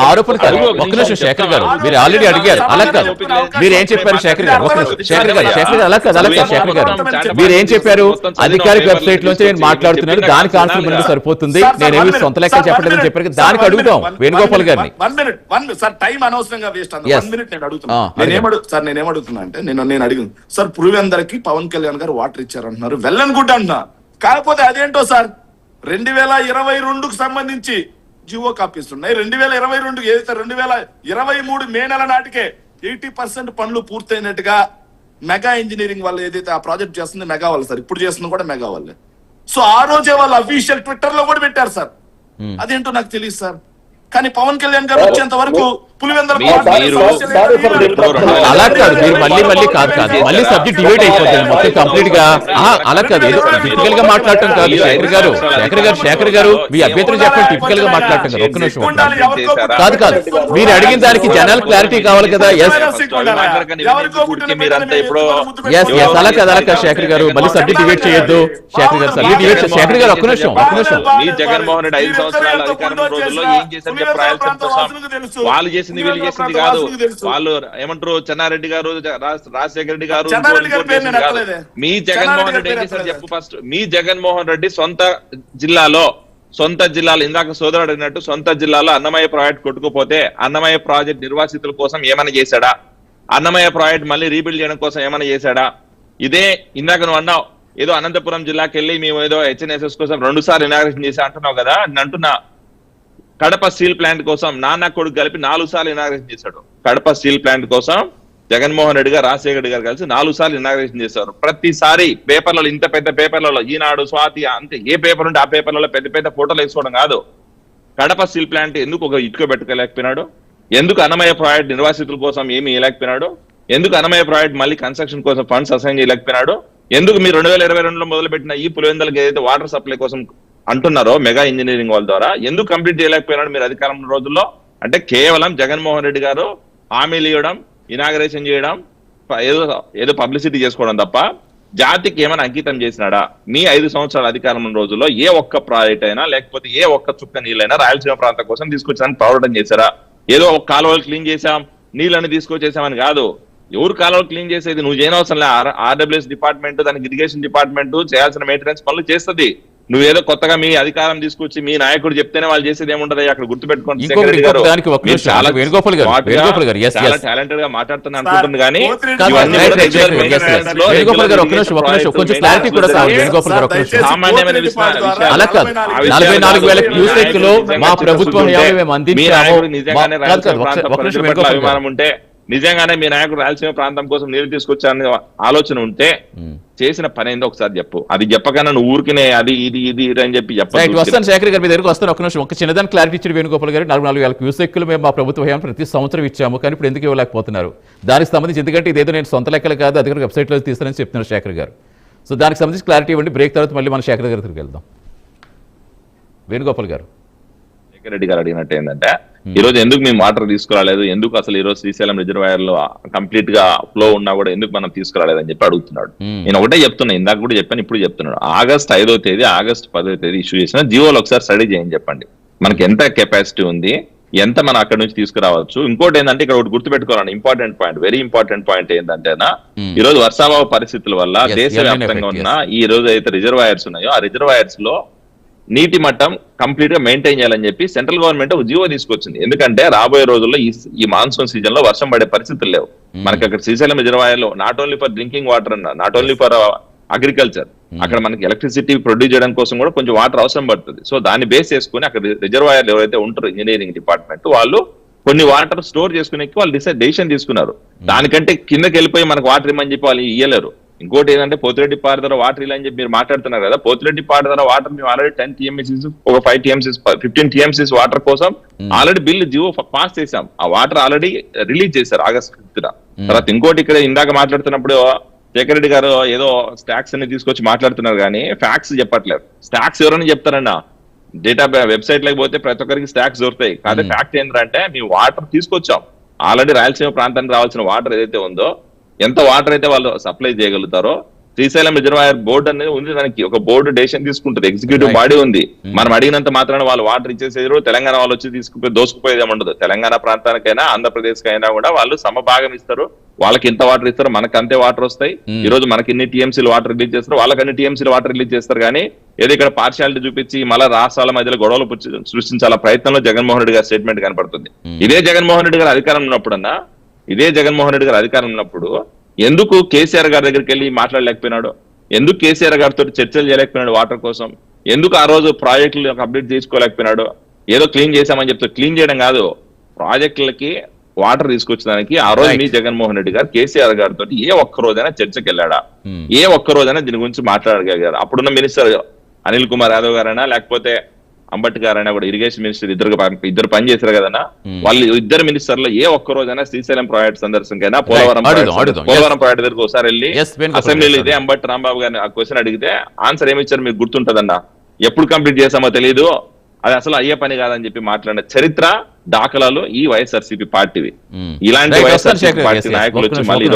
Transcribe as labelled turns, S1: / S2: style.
S1: ఆరోపణ కాదు. ఒక్క నిమిషం శేఖర్ గారు, మీరు ఆల్రెడీ అడిగారు. అలా కాదు, మీరు ఏం చెప్పారు శేఖర్ గారు? శేఖర్ గారు అలా కాదు, అలా కాదు శేఖర్ గారు, మీరు ఏం చెప్పారు? అధికారిక వెబ్సైట్ లోంచి నేను మాట్లాడుతున్నాను, దానికి ఆన్సర్ మనకి సరిపోతుంది, నేనేమి సొంత లెక్కలు చెప్పలేదని చెప్పారు. దానికి అడుగుతాం వేణుగోపాల్ గారిని.
S2: నేనేమడుగుతున్నా అంటే నేను అడిగింది సార్, పులివెందరికి పవన్ కళ్యాణ్ గారు వాటర్ ఇచ్చారంటున్నారు, వెల్ అండ్ గుడ్ అంటున్నా. కాకపోతే అదేంటో సార్, 2022కు సంబంధించి జియో కాపీస్ ఉన్నాయి. 2022 ఏదైతే 2023 మే నెల నాటికే 80% పనులు పూర్తయినట్టుగా మెగా ఇంజనీరింగ్ వాళ్ళు ఏదైతే ఆ ప్రాజెక్ట్ చేస్తుంది మెగా వాళ్ళు సార్, ఇప్పుడు చేస్తుంది కూడా మెగా వాళ్ళే. సో ఆ రోజే వాళ్ళు అఫీషియల్ ట్విట్టర్ లో కూడా పెట్టారు సార్. అదేంటో నాకు తెలియదు సార్. కానీ పవన్ కళ్యాణ్ గారు వచ్చేంత వరకు పులివెందుల
S1: అలా కాదు, మీరు మళ్ళీ మళ్ళీ సబ్జెక్ట్ డిబేట్ అయిపోతుంది మొత్తం కంప్లీట్ గా. అలా కాదు, ఏదో టిపికల్ గా మాట్లాడటం కాదు. శేఖర్ గారు మీ అభ్యర్థులు చెప్పండి, టిపికల్ గా మాట్లాడటం కాదు. ఒక్క నిమిషం కాదు, మీరు అడిగిన దానికి జనాలు క్లారిటీ కావాలి కదా. అలా కాదు శేఖర్ గారు, మళ్ళీ సబ్జెక్ట్ డిబేట్ చేయొద్దు. శేఖర్ గారు సబ్జెక్ట్ డిబేట్, శేఖర్ గారు ఒక్క నిమిషం.
S3: జగన్మోహన్ రెడ్డి 5 సంవత్సరాల అధికారం రోజుల్లో ఏం చేశారు? వాళ్ళు చేసింది వీళ్ళు చేసింది కాదు. వాళ్ళు ఏమంటారు, చెన్నారెడ్డి గారు, రాజశేఖర రెడ్డి గారు, మీ జగన్మోహన్ రెడ్డి ఏం చేశారు చెప్పు ఫస్ట్. మీ జగన్మోహన్ రెడ్డి సొంత జిల్లాలో ఇందాక సోదరుడు అడిగినట్టు సొంత జిల్లాలో అన్నమయ్య ప్రాజెక్ట్ కొట్టుకుపోతే అన్నమయ్య ప్రాజెక్ట్ నిర్వాసితుల కోసం ఏమైనా చేశాడా? అన్నమయ్య ప్రాజెక్ట్ మళ్ళీ రీబిల్డ్ చేయడం కోసం ఏమైనా చేశాడా? ఇదే ఇందాక నువ్వు అన్నావు, ఏదో అనంతపురం జిల్లాకి వెళ్ళి మేము ఏదో హెచ్ఎన్ఎస్ఎస్ కోసం 2 సార్లు ఇనాగ్రేషన్ చేశా అంటున్నావు కదా. నేను అంటున్నా, కడప స్టీల్ ప్లాంట్ కోసం నాన్న కొడుకు కలిపి 4 సార్లు ఇనాగ్రేషన్ చేశాడు. కడప స్టీల్ ప్లాంట్ కోసం జగన్మోహన్ రెడ్డి గారు, రాజశేఖర రెడ్డి గారు కలిసి 4 సార్లు ఇనాగ్రేషన్ చేశారు. ప్రతిసారి పేపర్లలో, ఇంత పెద్ద పేపర్లలో, ఈనాడు, స్వాతి, అంతే ఏ పేపర్ ఉంటే ఆ పేపర్లలో పెద్ద పెద్ద ఫోటోలు వేసుకోవడం కాదు. కడప స్టీల్ ప్లాంట్ ఎందుకు ఒక ఇటుక పెట్టుకోలేకపోయినాడు? ఎందుకు అన్నమయ్య ప్రాజెక్ట్ నిర్వాసితుల కోసం ఏమి ఇవ్వలేకపోయినాడు? ఎందుకు అన్నమయ్య ప్రాజెక్ట్ మళ్ళీ కన్స్ట్రక్షన్ కోసం ఫండ్స్ అసైన్ చేయలేకపోయినాడు? ఎందుకు మీరు 2022లో మొదలుపెట్టిన ఈ పులివెందులకు ఏదైతే వాటర్ సప్లై కోసం అంటున్నారో మెగా ఇంజనీరింగ్ వాళ్ళ ద్వారా ఎందుకు కంప్లీట్ చేయలేకపోయినాడు మీరు అధికారం రోజుల్లో? అంటే కేవలం జగన్మోహన్ రెడ్డి గారు హామీలు ఇవ్వడం, ఇనాగరేషన్ చేయడం, ఏదో పబ్లిసిటీ చేసుకోవడం తప్ప జాతికి ఏమైనా అంకితం చేసినాడా? మీ 5 సంవత్సరాల అధికారం రోజుల్లో ఏ ఒక్క ప్రాజెక్ట్ అయినా, లేకపోతే ఏ ఒక్క చుక్క నీళ్ళైనా రాయలసీమ ప్రాంతం కోసం తీసుకొచ్చారని పోరాటం చేశారా? ఏదో ఒక కాలువలు క్లీన్ చేశాం, నీళ్ళని తీసుకొచ్చేసామని కాదు. ఎవరు కాలువలు క్లీన్ చేసేది? నువ్వు చేయనవసరం లే. ఆర్డబ్ల్యూఎస్ డిపార్ట్మెంట్, దానికి ఇరిగేషన్ డిపార్ట్మెంట్ చేయాల్సిన మెయింటెనెన్స్ పనులు చేస్తుంది. నువ్వేదో కొత్తగా మీ అధికారం తీసుకొచ్చి మీ నాయకుడు చెప్తేనే వాళ్ళు చేసేది ఏముంటది? అక్కడ గుర్తుపెట్టుకోండి, చాలా టాలెంటెడ్ గా మాట్లాడుతున్నా అనుకుంటుంది. కానీ అభిమానం ఉంటే, నిజంగానే మీ నాయకుడు రాయలసీమ ప్రాంతం కోసం నీరు తీసుకొచ్చారనే ఆలోచన ఉంటే చేసిన పని ఏందో ఒకసారి చెప్పు. అది చెప్పకన్నా నువ్వు ఊరికినే అది ఇది ఇది అని చెప్పి
S1: వస్తాను. శేఖర్ గారి మీ దగ్గరకు వస్తాను. ఒక నిమిషం, ఒక చిన్నదాన్ని క్లారిటీ ఇచ్చారు వేణుగోపాల్ గారు. 44,000 క్యూసెక్లు మేము మా ప్రభుత్వ హయాంలో ప్రతి సంవత్సరం ఇచ్చాము, కానీ ఇప్పుడు ఎందుకు ఇవ్వలేకపోతున్నారు? దానికి సంబంధించి, ఎందుకంటే ఇదేదో నేను సొంత లెక్కలు కాదు, అధికార వెబ్సైట్లో తీస్తానని చెప్తున్నారు శేఖర్ గారు. సో దానికి సంబంధించి క్లారిటీ ఇవ్వండి. బ్రేక్ తర్వాత మళ్ళీ మన శేఖర్ గారి దగ్గరికి వెళ్దాం. వేణుగోపాల్ గారు,
S3: శేఖర్ రెడ్డి గారు అడిగినట్టు ఏంటంటే, ఈ రోజు ఎందుకు మేము వాటర్ తీసుకురాలేదు, ఎందుకు అసలు ఈ రోజు శ్రీశైలం రిజర్వాయర్ లో కంప్లీట్ గా ఫ్లో ఉన్నా కూడా ఎందుకు మనం తీసుకురాలేదు అని చెప్పి అడుగుతున్నాడు. నేను ఒకటే చెప్తున్నా, ఇందాక కూడా చెప్పాను, ఇప్పుడు చెప్తున్నాడు. ఆగస్ట్ 5వ తేదీ, ఆగస్ట్ 10వ తేదీ ఇష్యూ చేసిన జియోలో ఒకసారి స్టడీ చేయని చెప్పండి. మనకి ఎంత కెపాసిటీ ఉంది, ఎంత మనం అక్కడ నుంచి తీసుకురావచ్చు. ఇంకోటి ఏంటంటే, ఇక్కడ ఒకటి గుర్తుపెట్టుకోవాలని important point, very important point ఏంటంటేనా, ఈ రోజు వర్షాభావ పరిస్థితుల వల్ల దేశవ్యాప్తంగా ఉన్న ఈ రోజు అయితే రిజర్వాయర్స్ ఉన్నాయో ఆ రిజర్వాయర్స్ లో నీటి మట్టం కంప్లీట్ గా మెయింటైన్ చేయాలని చెప్పి సెంట్రల్ గవర్నమెంట్ ఒక జియో తీసుకొచ్చింది. ఎందుకంటే రాబోయే రోజుల్లో ఈ మాన్సూన్ సీజన్ లో వర్షం పడే పరిస్థితులు లేవు. మనకి అక్కడ శ్రీశైలం రిజర్వాయర్ లో not only for drinking water అన్న, నాట్ ఓన్లీ ఫర్ అగ్రికల్చర్, అక్కడ మనకి ఎలక్ట్రిసిటీ ప్రొడ్యూస్ చేయడం కోసం కూడా కొంచెం వాటర్ అవసరం పడుతుంది. సో దాన్ని బేస్ చేసుకుని అక్కడ రిజర్వాయర్లు ఎవరైతే ఉంటారో ఇంజనీరింగ్ డిపార్ట్మెంట్ వాళ్ళు కొన్ని వాటర్ స్టోర్ చేసుకునే వాళ్ళు డెసిషన్ తీసుకున్నారు. దానికంటే కిందకి వెళ్ళిపోయి మనకు వాటర్ ఇమ్మని చెప్పి వాళ్ళు ఇయ్యలేరు. ఇంకోటి ఏంటంటే, పోతిరెడ్డి పారుదల వాటర్ ఇలా అని చెప్పి మీరు మాట్లాడుతున్నారు కదా. పోతిరెడ్డి పారుదల వాటర్ మేము ఆల్రెడీ 10 TMCs, ఒక 5 TMCs, 15 TMCs వాటర్ కోసం ఆల్రెడీ బిల్లు జియో పాస్ చేశాం. ఆ వాటర్ ఆల్రెడీ రిలీజ్ చేశారు ఆగస్ట్ 5న. తర్వాత ఇంకోటి, ఇక్కడ ఇందాక మాట్లాడుతున్నప్పుడు శేఖర్ రెడ్డి గారు ఏదో స్టాక్స్ అన్ని తీసుకొచ్చి మాట్లాడుతున్నారు, కానీ ఫ్యాక్ట్స్ చెప్పట్లేదు. స్టాక్స్ ఎవరైనా చెప్తారన్నా, డేటా వెబ్సైట్ లేకపోతే ప్రతి ఒక్కరికి స్టాక్స్ దొరుకుతాయి. కాదు, ఫ్యాక్ట్ ఏంటంటే మేము వాటర్ తీసుకొచ్చాం. ఆల్రెడీ రాయలసీమ ప్రాంతానికి రావాల్సిన వాటర్ ఏదైతే ఉందో, ఎంత వాటర్ అయితే వాళ్ళు సప్లై చేయగలుగుతారో శ్రీశైలం రిజర్వాయర్ బోర్డు అనేది ఉంది, దానికి ఒక బోర్డు డెసిషన్ తీసుకుంటది, ఎగ్జిక్యూటివ్ బాడీ ఉంది. మనం అడిగినంత మాత్రాన వాళ్ళు వాటర్ ఇచ్చేసేరు, తెలంగాణ వాళ్ళు వచ్చి తీసుకుపోయి దోసుకుపోయేది ఉండదు. తెలంగాణ ప్రాంతానికైనా ఆంధ్రప్రదేశ్ కైనా కూడా వాళ్ళు సమభాగం ఇస్తారు, వాళ్ళకి ఇంత వాటర్ ఇస్తారు, మనకు అంతే వాటర్ వస్తాయి. ఈ రోజు మనకి ఇన్ని టీఎంసీలు వాటర్ రిలీజ్ చేస్తారు, వాళ్ళకి అన్ని టీఎంసీలు వాటర్ రిలీజ్ చేస్తారు. కానీ ఏదో ఇక్కడ పార్షియాలిటీ చూపించి మళ్ళీ రాష్ట్రాల మధ్యలో గొడవలు సృష్టించాల ప్రయత్నంలో జగన్మోహన్ రెడ్డి గారి స్టేట్మెంట్ కనపడుతుంది. ఇదే జగన్మోహన్ రెడ్డి గారు అధికారం ఉన్నప్పుడన్నా, ఇదే జగన్మోహన్ రెడ్డి గారు అధికారం ఉన్నప్పుడు ఎందుకు కేసీఆర్ గారి దగ్గరికి వెళ్ళి మాట్లాడలేకపోయినాడు? ఎందుకు కేసీఆర్ గారితో చర్చలు చేయలేకపోయినాడు వాటర్ కోసం? ఎందుకు ఆ రోజు ప్రాజెక్టులు అప్డేట్ చేసుకోలేకపోయినాడు? ఏదో క్లీన్ చేశామని చెప్తే క్లీన్ చేయడం కాదు, ప్రాజెక్టులకి వాటర్ తీసుకొచ్చడానికి ఆ రోజు మీ జగన్మోహన్ రెడ్డి గారు కేసీఆర్ గారితో ఏ ఒక్క రోజైనా చర్చకి వెళ్ళాడా? ఏ ఒక్క రోజైనా దీని గురించి మాట్లాడగలిగారు? అప్పుడున్న మినిస్టర్ అనిల్ కుమార్ యాదవ్ గారైనా లేకపోతే అంబటి గారైనా కూడా ఇరిగేషన్ మినిస్టర్ ఇద్దరు పని చేశారు కదన్నా. వాళ్ళు ఇద్దరు మినిస్టర్లు ఏ ఒక్క రోజైనా శ్రీశైలం ప్రాజెక్ట్ సందర్శనకైనా పోలవరం ప్రాజెక్ట్ దగ్గరకు ఒకసారి వెళ్ళి అసెంబ్లీలో ఇదే అంబటి రాంబాబు గారిని ఆ క్వశ్చన్ అడిగితే ఆన్సర్ ఏమి ఇచ్చారు మీకు గుర్తుంటదన్నా? ఎప్పుడు కంప్లీట్ చేసామో తెలియదు, అది అసలు అయ్యే పని కాదని చెప్పి మాట్లాడిన చరిత్ర దాఖలాలు ఈ వైఎస్ఆర్సీపీ పార్టీవి. ఇలాంటి వైఎస్ఆర్సీపీ పార్టీ నాయకులు వచ్చి మళ్ళీ